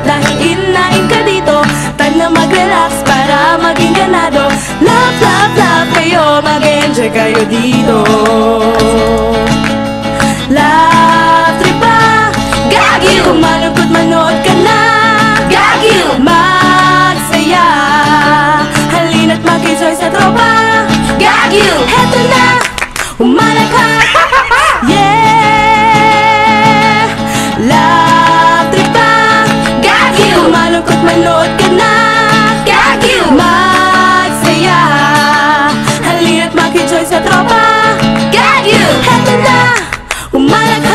dahil inain ka dito. Time na mag-relax para maging ganado. Love, love, love kayo, mag-enjoy kayo dito. Love trip ba? Gagi! Kung malungkot manood ka na. Gagi! Magsaya, halina't mag-enjoy sa tropa. Gagi! Heto na, umanak ka. Yeah! Love trip ba? Gagi! Kung malungkot manood ka na. Gagi! Magsaya, halina't mag-enjoy sa tropa. Gagi! Heto na, umanak ka.